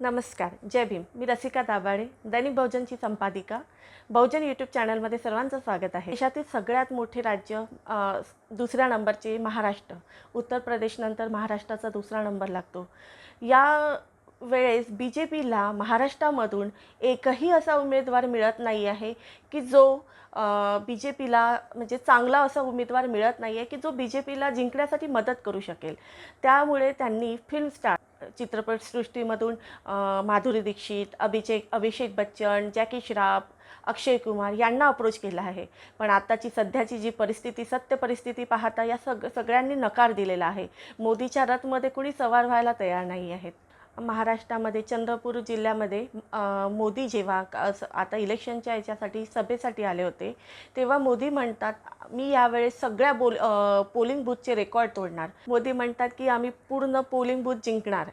नमस्कार, जय भीम. मी रसिका दाभाडे, दैनिक बहुजनची संपादिका. बहुजन यूट्यूब चॅनलमध्ये सर्वांचं स्वागत आहे. देशातील सगळ्यात मोठे राज्य दुसऱ्या नंबरचे महाराष्ट्र. उत्तर प्रदेशनंतर महाराष्ट्राचा दुसरा नंबर लागतो. या वेळेस BJPला महाराष्ट्रामधून एकही असा उमेदवार मिळत नाही आहे की जो BJPला म्हणजे चांगला असा उमेदवार मिळत नाही आहे की जो BJPला जिंकण्यासाठी मदत करू शकेल. त्यामुळे त्यांनी film star चित्रपटसृष्टीमधून Madhuri Dixit, Abhishek Bachchan, Jackie Shroff, Akshay Kumar यांना अप्रोच केला आहे. पण आताची सध्याची जी परिस्थिती, सत्य परिस्थिती पाहता या सगळ्यांनी नकार दिलेला आहे. मोदीच्या रथमध्ये कुणी सवार व्हायला तयार नाही आहेत. महाराष्ट्रामध्ये चंद्रपूर जिल्ह्यामध्ये मोदी जेव्हा आता इलेक्शनच्या याच्यासाठी सभेसाठी आले होते, तेव्हा मोदी म्हणतात, मी यावेळेस सगळ्या पोलिंग बूथचे रेकॉर्ड तोडणार. मोदी म्हणतात की आम्ही पूर्ण पोलिंग बूथ जिंकणार.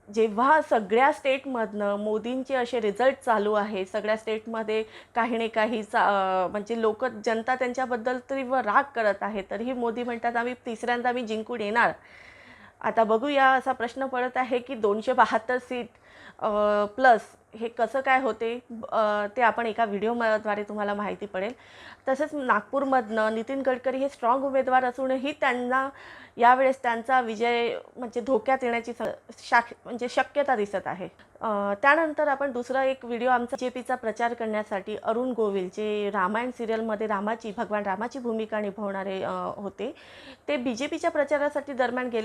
जेव्हा सगळ्या स्टेटमधनं मोदींचे असे रिझल्ट चालू आहे, सगळ्या स्टेटमध्ये काही ना काही म्हणजे जनता त्यांच्याबद्दल तीव्र राग करत आहे, तरीही मोदी म्हणतात आम्ही तिसऱ्यांदा मी जिंकून येणार. आता बघूया, असा प्रश्न पडत आहे की 272 सीट प्लस हे कसं काय होते, ते आपण एका व्हिडिओद्वारे तुम्हाला माहिती पडेल. तसंच नागपूरमधनं नितीन गडकरी हे स्ट्रॉंग उमेदवार असूनही त्यांना यावेळेस त्यांचा विजय म्हणजे धोक्यात येण्याची म्हणजे शक्यता दिसत आहे. त्यानंतर आपण दुसरा एक व्हिडिओ आमचा BJPचा प्रचार करण्यासाठी अरुण गोविल, जे रामायण सिरियलमध्ये भगवान रामाची भूमिका निभावणारे होते, ते BJPच्या प्रचारासाठी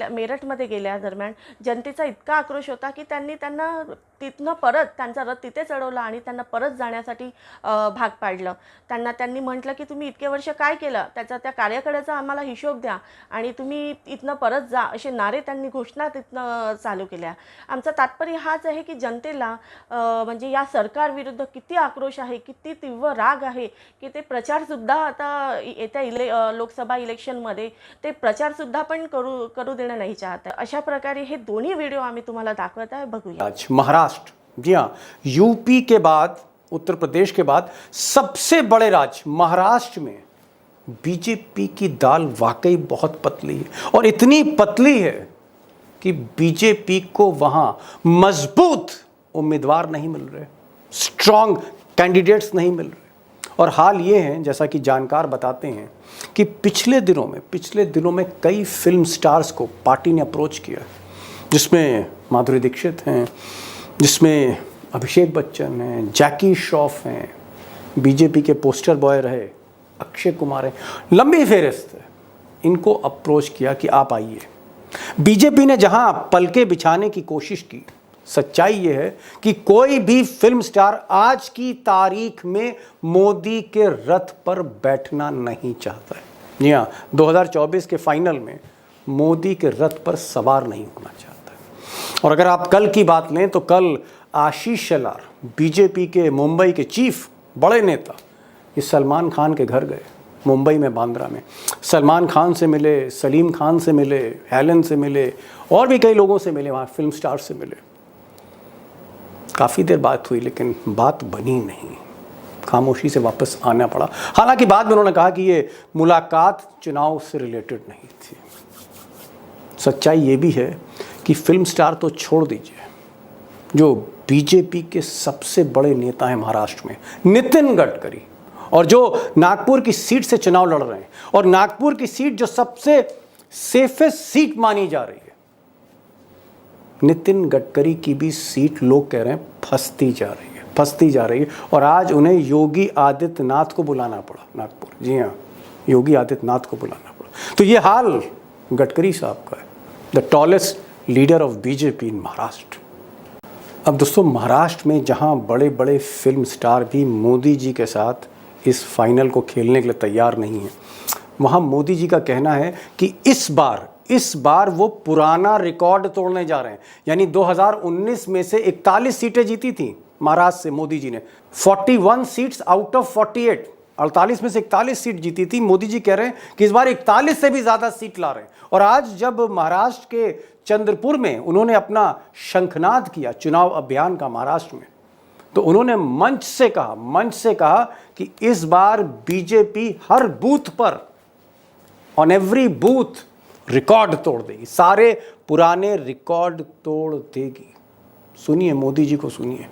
मेरठमध्ये गेल्या दरम्यान जनतेचा इतका आक्रोश होता की त्यांना तिथनं परत त्यांचा रथ तिथे चढवला आणि त्यांना परत जाण्यासाठी भाग पाडलं. त्यांनी म्हटलं की तुम्ही इतके वर्ष काय केलं, त्या कार्याकडचा आम्हाला हिशोब द्या आणि तुम्ही इथनं परत जा, असे नारे त्यांनी घोषणा तिथनं चालू केल्या. आमचं तात्पर्य हाच आहे की जनतेला म्हणजे या सरकारविरुद्ध किती आक्रोश आहे, किती तीव्र राग आहे की ते प्रचारसुद्धा आता येत्या लोकसभा इलेक्शनमध्ये ते प्रचारसुद्धा पण करू देणं नाही चाहत. अशा प्रकारे हे दोन्ही व्हिडिओ आम्ही तुम्हाला दाखवत आहे, बघूया. आज महाराष्ट्र, जी हाँ, यूपी के बाद, उत्तर प्रदेश के बाद सबसे बड़े राज्य महाराष्ट्र में बीजेपी की दाल वाकई बहुत पतली है और इतनी पतली है कि बीजेपी को वहां मजबूत उम्मीदवार नहीं मिल रहे, स्ट्रांग कैंडिडेट्स नहीं मिल रहे. और हाल ये है, जैसा कि जानकार बताते हैं, कि पिछले दिनों में कई फिल्म स्टार्स को पार्टी ने अप्रोच किया, जिसमें माधुरी दीक्षित हैं, जिसमें अभिषेक बच्चन हैं, जैकी श्रॉफ हैं, बीजेपी के पोस्टर बॉय रहे अक्षय कुमार हैं, लंबी फेहरिस्त है. इनको अप्रोच किया कि आप आइए. बीजेपी ने जहां पलके बिछाने की कोशिश की, सच्चाई ये है कि कोई भी फिल्म स्टार आज की तारीख में मोदी के रथ पर बैठना नहीं चाहता है. जी हाँ, 2024 के फाइनल में मोदी के रथ पर सवार नहीं होना चाहता है. और अगर आप कल की बात लें तो कल आशीष शेलार, बीजेपी के मुंबई के चीफ बड़े नेता, ये सलमान खान के घर गए मुंबई में, बांद्रा में. सलमान खान से मिले, सलीम खान से मिले, हेलन से मिले, और भी कई लोगों से मिले, वहाँ फिल्म स्टार से मिले. काफ़ी देर बात हुई लेकिन बात बनी नहीं, खामोशी से वापस आना पड़ा. हालांकि बाद में उन्होंने कहा कि ये मुलाकात चुनाव से रिलेटेड नहीं थी. सच्चाई ये भी है कि फिल्म स्टार तो छोड़ दीजिए, जो बीजेपी के सबसे बड़े नेता हैं महाराष्ट्र में, नितिन गडकरी, और जो नागपुर की सीट से चुनाव लड़ रहे हैं, और नागपुर की सीट जो सबसे सेफेस्ट सीट मानी जा रही है, नितिन गडकरी की भी सीट लोग कह रहे हैं फंसती जा रही है. और आज उन्हें योगी आदित्यनाथ को बुलाना पड़ा नागपुर. जी हाँ, योगी आदित्यनाथ को बुलाना पड़ा. तो ये हाल गडकरी साहब का है, the tallest leader of BJP in Maharashtra. अब दोस्तों, महाराष्ट्र में जहां बड़े बड़े फिल्म स्टार भी मोदी जी के साथ इस फाइनल को खेलने के लिए तैयार नहीं हैं, वहां मोदी जी का कहना है कि इस बार वो पुराना रिकॉर्ड तोड़ने जा रहे हैं. यानी 2019 में से 41 सीटें जीती थी महाराष्ट्र से मोदी जी ने, 41 सीट्स आउट ऑफ 48, 48 में से 41 सीट जीती थी. मोदी जी कह रहे हैं कि इस बार 41 से भी ज़्यादा सीट ला रहे हैं. और आज जब महाराष्ट्र के चंद्रपुर में उन्होंने अपना शंखनाद किया चुनाव अभियान का महाराष्ट्र में, तो उन्होंने मंच से कहा कि इस बार बीजेपी हर बूथ पर, ऑन एवरी बूथ, रिकॉर्ड तोड़ देगी, सारे पुराने रिकॉर्ड तोड़ देगी. सुनिए, मोदी जी को सुनिए।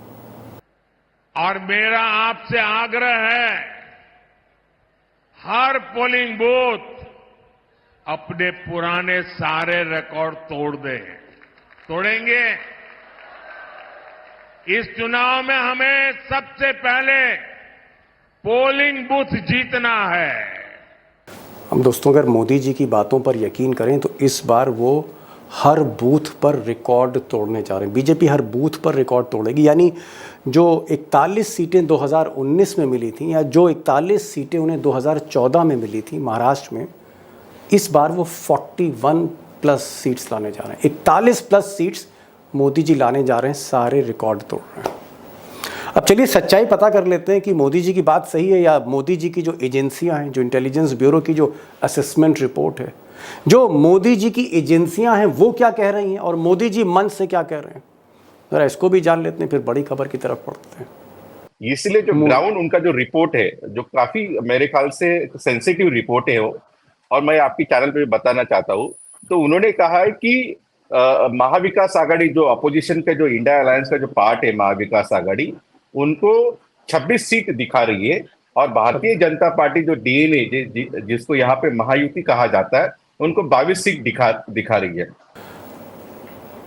और मेरा आपसे आग्रह है, हर पोलिंग बूथ अपने पुराने सारे रिकॉर्ड तोड़ दे। तोड़ेंगे? इस चुनाव में हमें सबसे पहले पोलिंग बूथ जीतना है। हम दोस्तों अगर मोदी जी की बातों पर यकीन करें तो इस बार वो हर बूथ पर रिकॉर्ड तोड़ने जा रहे हैं। बीजेपी हर बूथ पर रिकॉर्ड तोड़ेगी, यानी जो 41 सीटें 2019 में मिली थी या जो 41 सीटें उन्हें 2014 में मिली थी महाराष्ट्र में, इस बार वो 41 प्लस सीट्स लाने जा रहे हैं। 41 प्लस सीट्स मोदी जी लाने जा रहे हैं, सारे रिकॉर्ड तोड़ रहे हैं। अब चलिए सच्चाई पता कर लेते हैं कि मोदी जी की बात सही है या मोदी जी की जो एजेंसियां हैं, जो इंटेलिजेंस ब्यूरो की जो असेसमेंट रिपोर्ट है, जो मोदी जी की एजेंसियां हैं वो क्या कह रही हैं और मोदी जी मन से क्या कह रहे हैं, जरा इसको भी जान लेते हैं, फिर बड़ी खबर की तरफ बढ़ते हैं। इसलिए जो ग्राउंड उनका जो रिपोर्ट है, जो काफी मेरे ख्याल से सेंसिटिव रिपोर्ट है वो, और मैं आपकी चैनल पे बताना चाहता हूँ। तो उन्होंने कहा है कि महाविकास आघाड़ी जो अपोजिशन का जो इंडिया अलायंस का जो पार्ट है महाविकास आघाड़ी, उनको 26 सीट दिखा रही है और भारतीय जनता पार्टी जो डीएनए जिसको यहाँ पे महायुति कहा जाता है, उनको 22 सीट दिखा रही है।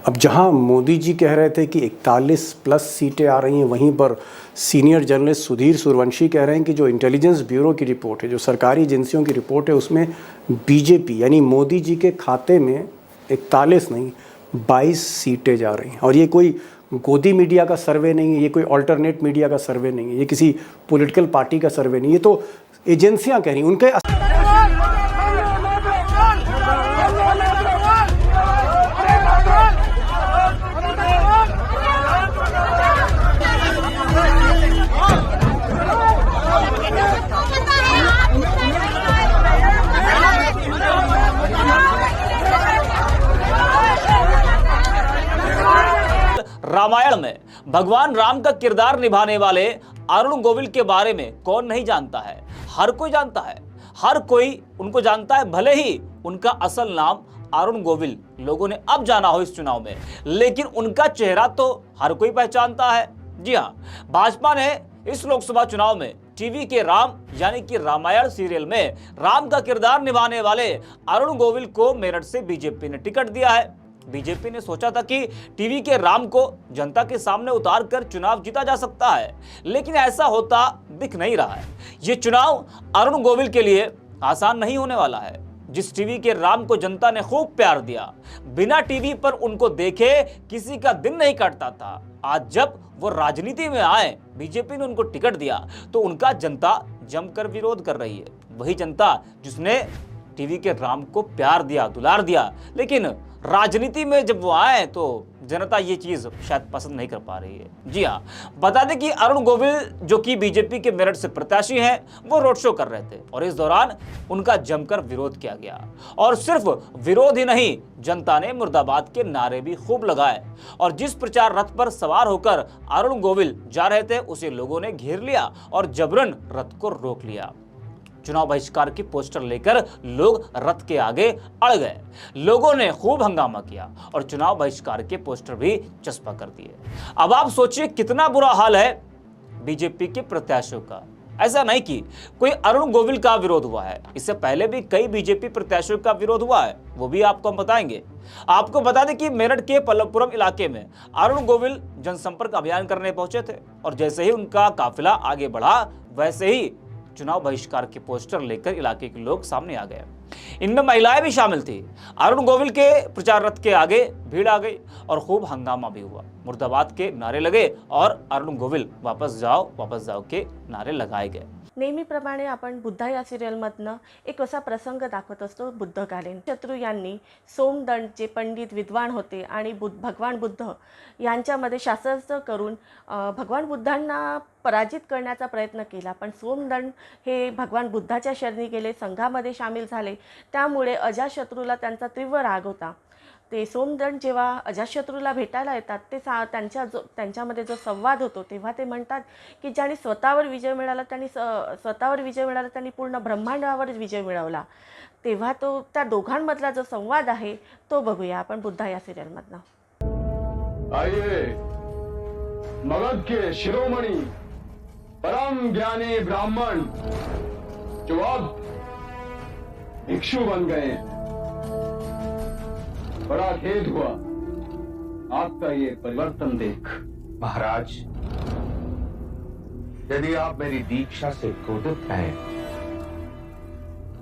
अब जहां मोदी जी कह रहे थे कि 41 प्लस सीटें आ रही हैं, वहीं पर सीनियर जर्नलिस्ट सुधीर सूर्यवंशी कह रहे हैं कि जो इंटेलिजेंस ब्यूरो की रिपोर्ट है, जो सरकारी एजेंसियों की रिपोर्ट है, उसमें बीजेपी यानी मोदी जी के खाते में 41 नहीं 22 सीटें जा रही हैं। और ये कोई गोदी मीडिया का सर्वे नहीं है, ये कोई अल्टरनेट मीडिया का सर्वे नहीं है, ये किसी पॉलिटिकल पार्टी का सर्वे नहीं, ये तो एजेंसियां कह रही हैं। उनके रामायण में भगवान राम का किरदार निभाने वाले अरुण गोविल के बारे में कौन नहीं जानता है? हर कोई जानता है, हर कोई उनको जानता है, भले ही उनका असल नाम अरुण गोविल लोगों ने अब जाना हो इस चुनाव में, लेकिन उनका चेहरा तो हर कोई पहचानता है। जी हां, भाजपा ने इस लोकसभा चुनाव में टीवी के राम यानी कि रामायण सीरियल में राम का किरदार निभाने वाले अरुण गोविल को मेरठ से बीजेपी ने टिकट दिया है। बीजेपी ने सोचा था कि टीवी के राम को जनता के सामने उतार कर चुनाव जीता जा सकता है, लेकिन ऐसा होता दिख नहीं रहा है। ये चुनाव अरुण गोविल के लिए आसान नहीं होने वाला है। जिस टीवी के राम को जनता ने खूब प्यार दिया, बिना टीवी पर उनको देखे किसी का दिन नहीं कटता था, आज जब वो राजनीति में आए, बीजेपी ने उनको टिकट दिया तो उनका जनता जमकर विरोध कर रही है। वही जनता जिसने टीवी के राम को प्यार दिया, दुलार दिया, लेकिन राजनीति में जब वो आए तो जनता ये चीज शायद पसंद नहीं कर पा रही है। जी हाँ, बता दें कि अरुण गोविल जो कि बीजेपी के मेरठ से प्रत्याशी हैं, वो रोड शो कर रहे थे और इस दौरान उनका जमकर विरोध किया गया। और सिर्फ विरोध ही नहीं, जनता ने मुर्दाबाद के नारे भी खूब लगाए और जिस प्रचार रथ पर सवार होकर अरुण गोविल जा रहे थे, उसे लोगों ने घेर लिया और जबरन रथ को रोक लिया। चुनाव बहिष्कार की पोस्टर लेकर लोग रथ के आगे अड़ गए। लोगों ने खूब हंगामा किया और चुनाव बहिष्कार के पोस्टर भी चस्पा कर दिए। अब आप सोचिए कितना बुरा हाल है बीजेपी के प्रत्याशियों का। ऐसा नहीं कि कोई अरुण गोविल का विरोध हुआ है, इससे पहले भी कई बीजेपी प्रत्याशियों का विरोध हुआ है, वो भी आपको हम बताएंगे। आपको बता दें कि मेरठ के पल्लवपुरम इलाके में अरुण गोविल जनसंपर्क अभियान करने पहुंचे थे और जैसे ही उनका काफिला आगे बढ़ा, वैसे ही चुनाव बहिष्कार के पोस्टर लेकर इलाके के लोग सामने आ गए। इनमें महिलाएं भी शामिल थी। अरुण गोविल के प्रचार रथ के आगे भीड़ आ गई और खूब हंगामा भी हुआ। मुर्दाबाद के नारे लगे और अरुण गोविल वापस जाओ के नारे लगाए गए। नेहमीप्रमाणे आपण बुद्धा या सिरियलमधनं एक असा प्रसंग दाखवत असतो बुद्धकालीन। शत्रू यांनी सोमदंड जे पंडित विद्वान होते आणि भगवान बुद्ध यांच्यामध्ये शास्त्र करून भगवान बुद्धांना पराजित करण्याचा प्रयत्न केला, पण सोमदंड हे भगवान बुद्धाच्या शरणी गेले, संघामध्ये सामील झाले, त्यामुळे अजातशत्रूला त्यांचा तीव्र राग होता। ते सोमदंड जेव्हा अजातशत्रूला भेटायला येतात ते त्यांच्यामध्ये जो संवाद होतो तेव्हा ते म्हणतात की ज्यांनी स्वतःवर विजय मिळवला त्यांनी पूर्ण ब्रह्मांडावर विजय मिळवला। तेव्हा तो त्या दोघांमधला जो संवाद आहे तो बघूया आपण बुद्धा या सिरियलमधनं। आइए मगध के शिरोमणि परम ज्ञानी ब्राह्मण जो अब भिक्षु बन गए हैं। बड़ा खेद हुआ आपका ये परिवर्तन देख। महाराज, यदि आप मेरी दीक्षा से क्रोधित हैं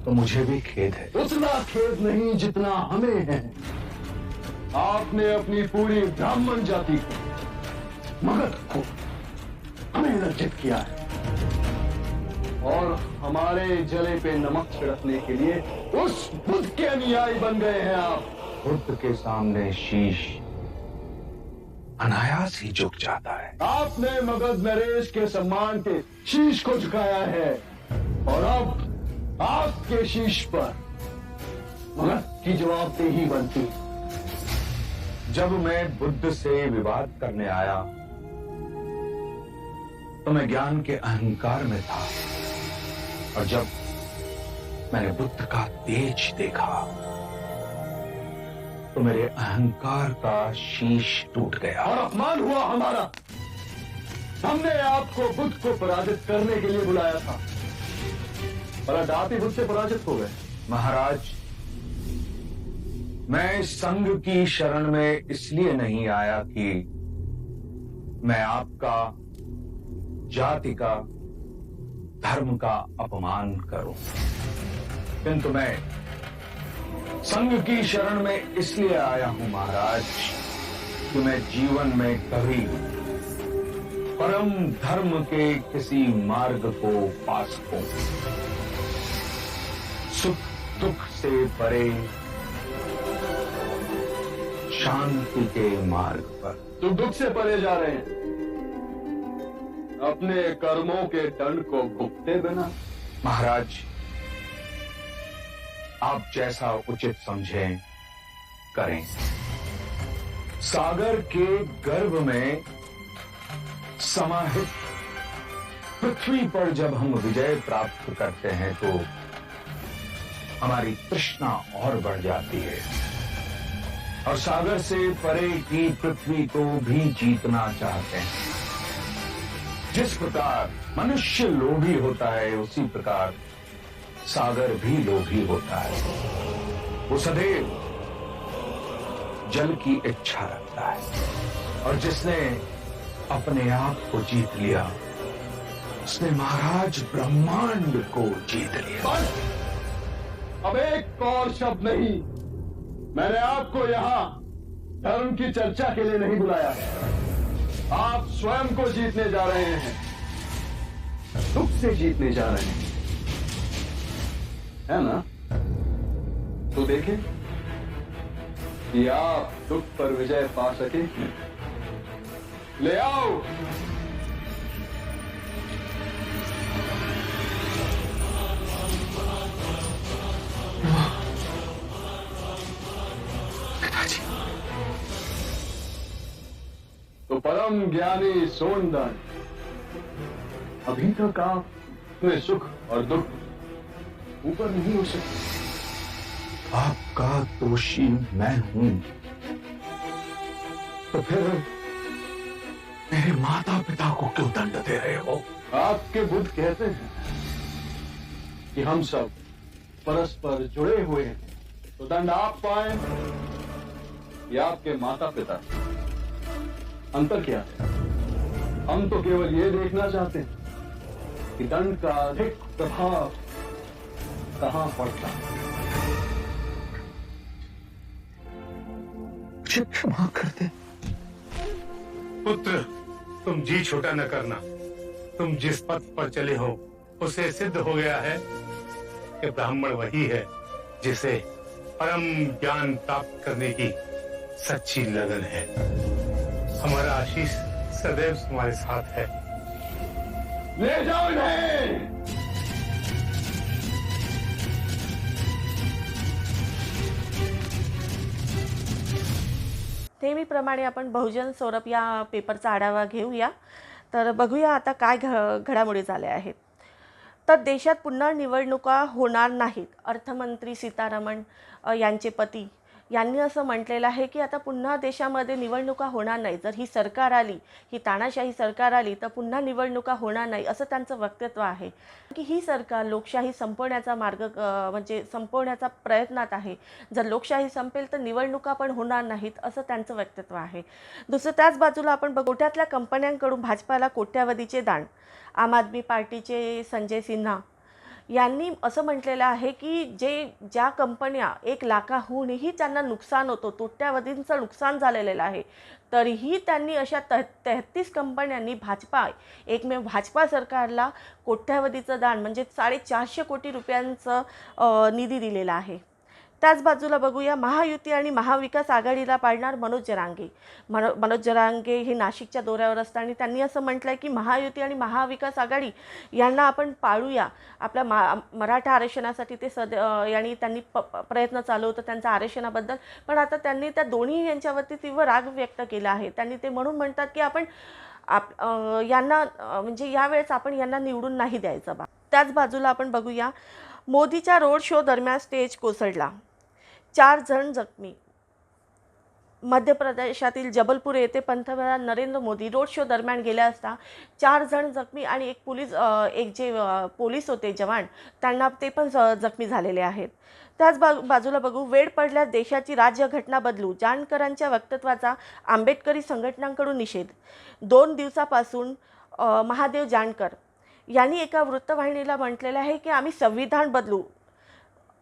तो मुझे भी खेद है। उतना खेद नहीं जितना हमें है। आपने अपनी पूरी ब्राह्मण जाति को, मगध को हमें लज्जित किया है और हमारे जले पे नमक छिड़कने के लिए उस बुद्ध के अनुयायी बन गए हैं आप। बुद्ध के सामने शीश अनायास ही झुक जाता है। आपने मगध नरेश के सम्मान के शीश को झुकाया है और अब आपके शीश पर मगध की जवाबदेही बनती। जब मैं बुद्ध से विवाद करने आया तो मैं ज्ञान के अहंकार में था, और जब मैंने बुद्ध का तेज देखा तो मेरे अहंकार का शीश टूट गया। और अपमान हुआ हमारा। हमने आपको बुद्ध को पराजित करने के लिए बुलाया था, पर आप ही बुद्ध से पराजित हो गए। महाराज, मैं संघ की शरण में इसलिए नहीं आया कि मैं आपका, जाति का, धर्म का अपमान करूं, किंतु मैं संघ की शरण में इसलिए आया हूं महाराज कि मैं जीवन में कभी परम धर्म के किसी मार्ग को पा सकूं, सुख दुख से परे शांति के मार्ग पर। तो दुख से परे जा रहे हैं, अपने कर्मों के दंड को भुगते बिना। महाराज, आप जैसा उचित समझें करें। सागर के गर्भ में समाहित पृथ्वी पर जब हम विजय प्राप्त करते हैं तो हमारी तृष्णा और बढ़ जाती है, और सागर से परे की पृथ्वी को भी जीतना चाहते हैं। जिस प्रकार मनुष्य लोभी होता है, उसी प्रकार सागर भी लोभी होता है। वो सदैव जल की इच्छा रखता है, और जिसने अपने आप को जीत लिया उसने महाराज ब्रह्मांड को जीत लिया। अब एक और शब्द नहीं। मैंने आपको यहां धर्म की चर्चा के लिए नहीं बुलाया है। आप स्वयं को जीतने जा रहे हैं, दुख से जीतने जा रहे हैं, है ना? तो देखें कि आप दुख पर विजय पा सके। ले आओ। तो परम ज्ञानी सोनदान, अभी तक आप में सुख और दुख ऊपर नहीं हो सकते। आपका दोषी मैं हूं, तो फिर मेरे माता पिता को क्यों दंड दे रहे हो? आपके बुद्ध कहते हैं कि हम सब परस्पर जुड़े हुए हैं, तो दंड आप पाए या आपके माता पिता। अंतर क्या है? हम तो केवल ये देखना चाहते हैं कि दंड का अधिक प्रभाव कहां पड़ता है। मुझे क्षमा कर दे। पुत्र, तुम जी छोटा न करना। तुम जिस पथ पर चले हो उसे सिद्ध हो गया है कि ब्राह्मण वही है जिसे परम ज्ञान प्राप्त करने की सच्ची लगन है। हमारा आशीष सदैव तुम्हारे साथ है। ले जाओ इन्हें। नेहमीप्रमाणे आपण बहुजन सौरभ या पेपरचा आढावा घेऊया. तर बघूया आता काय घडामोडी झाल्या आहेत. तर देशात पुन्हा निवडणुका होणार नाहीत. अर्थमंत्री सीतारामन यांचे पती यांनी असं म्हटलेलं आहे की आता पुन्हा देशामध्ये निवडणुका होणार नाही. जर ही सरकार आली, ही तानाशाही सरकार आली, तर पुन्हा निवडणुका होणार नाही असं त्यांचं वक्तव्य आहे. की ही सरकार लोकशाही संपवण्याचा मार्ग म्हणजे संपवण्याचा प्रयत्नात आहे. जर लोकशाही संपेल तर निवडणुका पण होणार नाहीत असं त्यांचं वक्तव्य आहे. दुसरं त्याच बाजूला आपण कोट्यातल्या कंपन्यांकडून भाजपाला कोट्यावधीचे दान. आम आदमी पार्टीचे संजय सिन्हा यांनी असं म्हटलेलं आहे की ज्या कंपन्या 1 लाखाहूनही त्यांना नुकसान होतं, कोट्यावधींचं नुकसान झालेलं आहे, तरीही त्यांनी अशा 33 कंपन्यांनी एकमेव भाजपा सरकारला कोट्यावधीचं दान म्हणजे 450 कोटी रुपयांचं निधी दिलेला आहे. त्याच बाजूला बघूया महायुती आणि महाविकास आघाडीला पाडणार मनोज जरांगे. मनोज जरांगे हे नाशिकच्या दौऱ्यावर असताना त्यांनी असं म्हटलं आहे की महायुती आणि महाविकास आघाडी यांना आपण पाळूया. आपल्या मराठा आरक्षणासाठी ते त्यांनी प्रयत्न चालू होतं त्यांच्या आरक्षणाबद्दल, पण आता त्यांनी त्या दोन्ही यांच्यावरती तीव्र राग व्यक्त केला आहे. त्यांनी ते म्हणून म्हणतात की आपण यांना म्हणजे यावेळेस आपण यांना निवडून नाही द्यायचं बा. त्याच बाजूला आपण बघूया मोदीच्या रोड शो दरम्यान स्टेज कोसळला, 4 जण जखमी. मध्य प्रदेशातील जबलपूर येथे पंतप्रधान नरेंद्र मोदी रोड शो दरम्यान गेले असता 4 जण जखमी आणि एक जे पोलीस होते जवान त्यांना ते पण जखमी झालेले आहेत. त्याच बाजूला बघू वेळ पडल्यास देशाची राज्यघटना बदलू. जानकरांच्या वक्तव्याचा आंबेडकरी संघटनांकडून निषेध. 2 दिवसापासून महादेव जानकर यांनी एका वृत्तवाहिनीला म्हटलेलं आहे की आम्ही संविधान बदलू,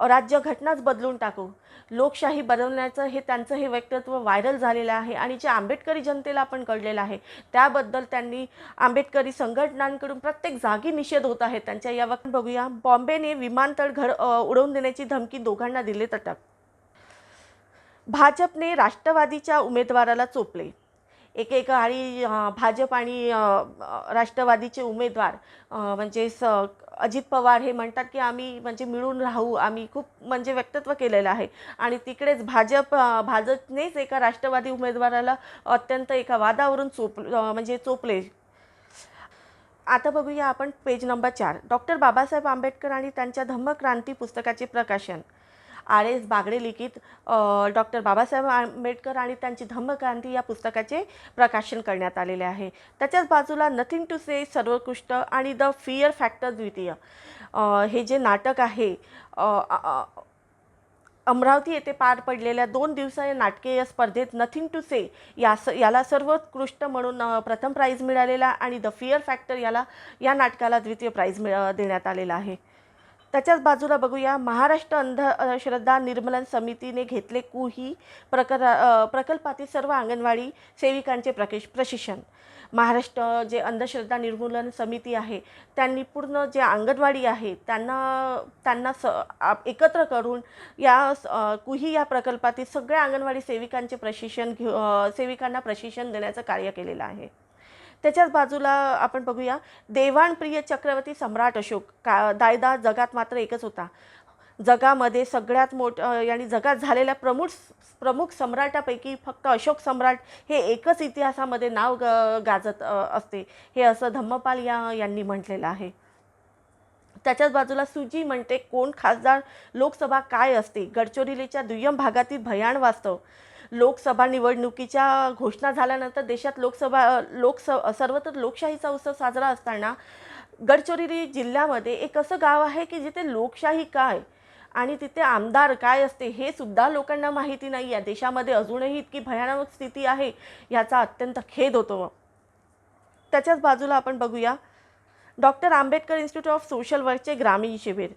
राज्यघटनाच बदलून टाकू. लोकशाही बनवण्याचं त्यांचं हे वक्तव्य व्हायरल झालेलं आहे आणि जे आंबेडकरी जनतेला पण कळलेलं आहे त्याबद्दल त्यांनी आंबेडकरी संघटनांकडून प्रत्येक जागी निषेध होत आहे त्यांच्या. या वक्त बघूया बॉम्बेने विमानतळ उडवून देण्याची धमकी, दोघांना दिले अटक. भाजपने राष्ट्रवादीच्या उमेदवाराला चोपले. एकेकाळी भाजप आणि राष्ट्रवादीचे उमेदवार म्हणजे अजित पवार हे म्हणतात की आम्ही म्हणजे मिळून राहू, आम्ही खूप म्हणजे वक्तव्य केलेलं आहे आणि तिकडेच भाजपनेच एका राष्ट्रवादी उमेदवाराला अत्यंत एका वादावरून चोपले. आता बघूया आपण page number 4. Doctor Babasaheb Ambedkar आणि त्यांच्या धम्मक्रांती पुस्तकाचे प्रकाशन. RS बागडे लिखित डॉक्टर बाबासाहेब आंबेडकर आणि त्यांची धम्मक्रांती या पुस्तकाचे प्रकाशन करण्यात आलेले आहे. त्याच्याच बाजूला नथिंग टू से सर्वोत्कृष्ट आणि द फिअर फॅक्टर द्वितीय हे जे नाटक आहे अमरावती येथे पार पडलेल्या 2 दिवसीय नाटकीय स्पर्धेत नथिंग टू से याला सर्वोत्कृष्ट म्हणून प्रथम प्राइज मिळालेला आणि द फिअर फॅक्टर या नाटकाला द्वितीय प्राइज देण्यात आलेला आहे. त्याच्याच बाजूला बघूया महाराष्ट्र अंधश्रद्धा निर्मूलन समितीने घेतले कुही प्रकल्पातील सर्व अंगणवाडी सेविकांचे प्रशिक्षण. महाराष्ट्र जे अंधश्रद्धा निर्मूलन समिती आहे त्यांनी पूर्ण जे अंगणवाडी आहे त्यांना एकत्र करून या कुही या प्रकल्पातील सगळ्या अंगणवाडी सेविकांचे सेविकांना प्रशिक्षण देण्याचं कार्य केलेलं आहे. त्याच्याच बाजूला आपण बघूया देवाणप्रिय चक्रवर्ती सम्राट अशोक दायदा जगात मात्र एकच होता. जगामध्ये सगळ्यात आणि जगात झालेल्या प्रमुख सम्राटापैकी फक्त अशोक सम्राट हे एकच इतिहासामध्ये नाव गाजत असते, हे असं धम्मपाल यांनी म्हटलेलं आहे. त्याच्याच बाजूला सुजी म्हणते कोण खासदार लोकसभा काय असते. गडचिरोलीच्या दुय्यम भागातील भयान वास्तव. लोकसभा निवडणुकीच्या घोषणा झाल्यानंतर देशात सर्वत्र लोकशाहीचा उत्सव साजरा असताना गडचिरोली जिल्ह्यामध्ये एक असं गाव आहे की जिथे लोकशाही काय आणि तिथे आमदार काय असते हे सुद्धा लोकांना माहिती नाही आहे. देशामध्ये अजूनही इतकी भयानक स्थिती आहे याचा अत्यंत खेद होतो. त्याच्याच बाजूला आपण बघूया doctor Ambedkar institute of social वर्कचे ग्रामीण शिबिर.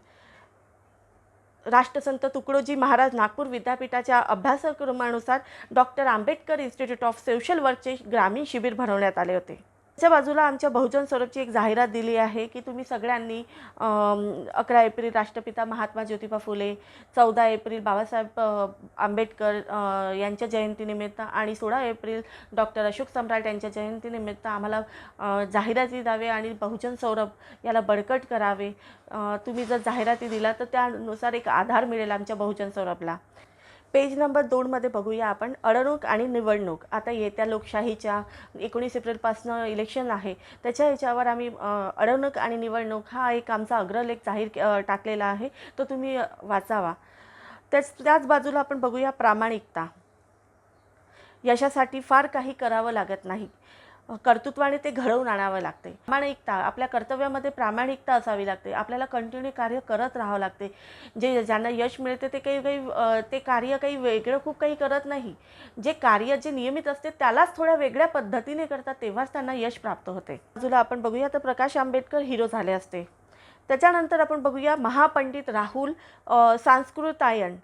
राष्ट्रसंत तुकडोजी महाराज नागपूर विद्यापीठाच्या अभ्यासक्रमानुसार doctor Ambedkar institute of social वर्कचे ग्रामीण शिबिर भरवण्यात आले होते. त्याच्या बाजूला आमच्या बहुजन सौरभची एक जाहिरात दिली आहे की तुम्ही सगळ्यांनी 11 एप्रिल राष्ट्रपिता महात्मा ज्योतिबा फुले, 14 एप्रिल बाबासाहेब आंबेडकर यांच्या जयंतीनिमित्त आणि 16 एप्रिल डॉक्टर अशोक सम्राट यांच्या जयंतीनिमित्त आम्हाला जाहिराती द्यावे आणि बहुजन सौरभ याला बळकट करावे. तुम्ही जर जाहिराती दिला तर त्यानुसार एक आधार मिळेल आमच्या बहुजन सौरभला. पेज नंबर 2 मध्ये बघूया आपण अडवणूक आणि निवडणूक. आता येत्या लोकशाहीच्या 19 एप्रिलपासून इलेक्शन आहे, त्याच्या ह्याच्यावर आम्ही अडवणूक आणि निवडणूक हा एक आमचा अग्रलेख टाकलेला आहे, तो तुम्ही वाचावा. त्याच बाजूला आपण बघूया प्रामाणिकता. यशासाठी फार काही करावं लागत नाही, कर्तृत्वाने ते घडवून आणावं लागते. प्रामाणिकता, आपल्या कर्तव्यामध्ये प्रामाणिकता असावी लागते. आपल्याला कंटिन्यू कार्य करत राहावं लागते. ज्यांना यश मिळते ते ते कार्य काही वेगळं खूप काही करत नाही. जे कार्य जे नियमित असते त्यालाच थोड्या वेगळ्या पद्धतीने करतात, तेव्हाच त्यांना यश प्राप्त होते. बाजूला आपण बघूया तर प्रकाश आंबेडकर हिरो झाले असते. त्याच्यानंतर आपण बघूया महापंडित राहुल सांस्कृतायन.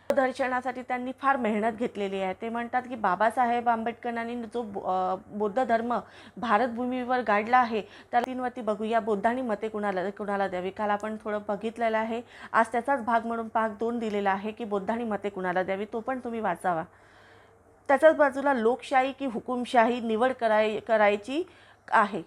दर्शनासाठी त्यांनी फार मेहनत घेतलेली आहे. ते म्हणतात की बाबासाहेब आंबेडकरांनी जो बौद्ध धर्म भारतभूमीवर गाडला आहे त्याला तीनवरती बघूया. बौद्धांनी मते कुणाला द्यावी. काल आपण थोडं बघितलेलं आहे. आज त्याचाच भाग म्हणून भाग 2 दिलेला आहे की बौद्धांनी मते कुणाला द्यावी, तो पण तुम्ही वाचावा. त्याच्याच बाजूला लोकशाही की हुकुमशाही निवड करायची आहे.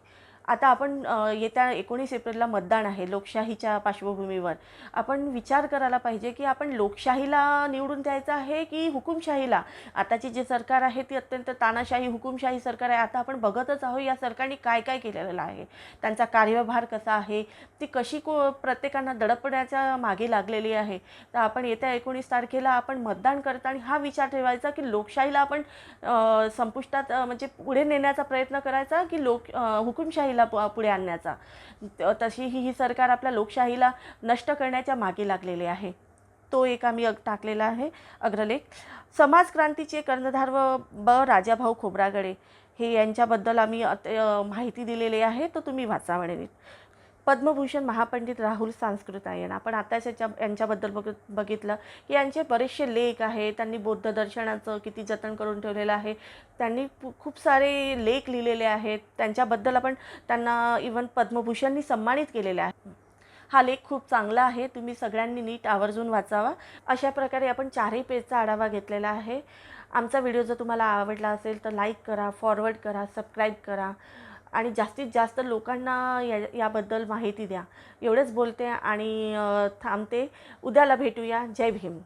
आता आपण येत्या 19 एप्रिलला मतदान आहे. लोकशाहीच्या पार्श्वभूमीवर आपण विचार करायला पाहिजे की आपण लोकशाहीला निवडून द्यायचं आहे की हुकुमशाहीला. आताची जे सरकार आहे ती अत्यंत तानाशाही हुकुमशाही सरकार आहे. आता आपण बघतच आहोत या सरकारने काय काय केलेलं आहे, त्यांचा कार्यभार कसा आहे, ती कशी प्रत्येकांना दडपण्याच्या मागे लागलेली आहे. तर आपण येत्या 19 तारखेला आपण मतदान करताना हा विचार ठेवायचा की लोकशाहीला आपण संपुष्टात म्हणजे पुढे नेण्याचा प्रयत्न करायचा की हुकुमशाही पुढे आणण्याचा. तशी ही सरकार आपल्या लोकशाहीला नष्ट करण्याच्या मागे लागलेले आहे. तो एक आम्ही टाकलेला आहे अग्रलेख. समाज क्रांतीचे कर्णधार राजाभाऊ खोब्रागडे हे यांच्याबद्दल आम्ही माहिती दिलेली आहे, तो तुम्ही वाचा म्हणेन. पद्मभूषण महापंडित राहुल सांस्कृतायन आपण आताच यांच्याबद्दल बघितलं की यांचे बरेचसे लेख आहेत. त्यांनी बौद्ध दर्शनाचं किती जतन करून ठेवलेलं आहे. त्यांनी खूप सारे लेख लिहिलेले आहेत. त्यांच्याबद्दल आपण त्यांना इवन पद्मभूषणनी सन्मानित केलेले आहे. हा लेख खूप चांगला आहे, तुम्ही सगळ्यांनी नीट आवर्जून वाचावा. अशा प्रकारे आपण 4ही पेजचा आढावा घेतलेला आहे. आमचा व्हिडिओ जर तुम्हाला आवडला असेल तर लाईक करा, फॉरवर्ड करा, सबस्क्राईब करा आणि जास्तीत जास्त लोकांना याबद्दल माहिती द्या. एवढंच बोलते आणि थांबते. उद्याला भेटूया. जय भीम.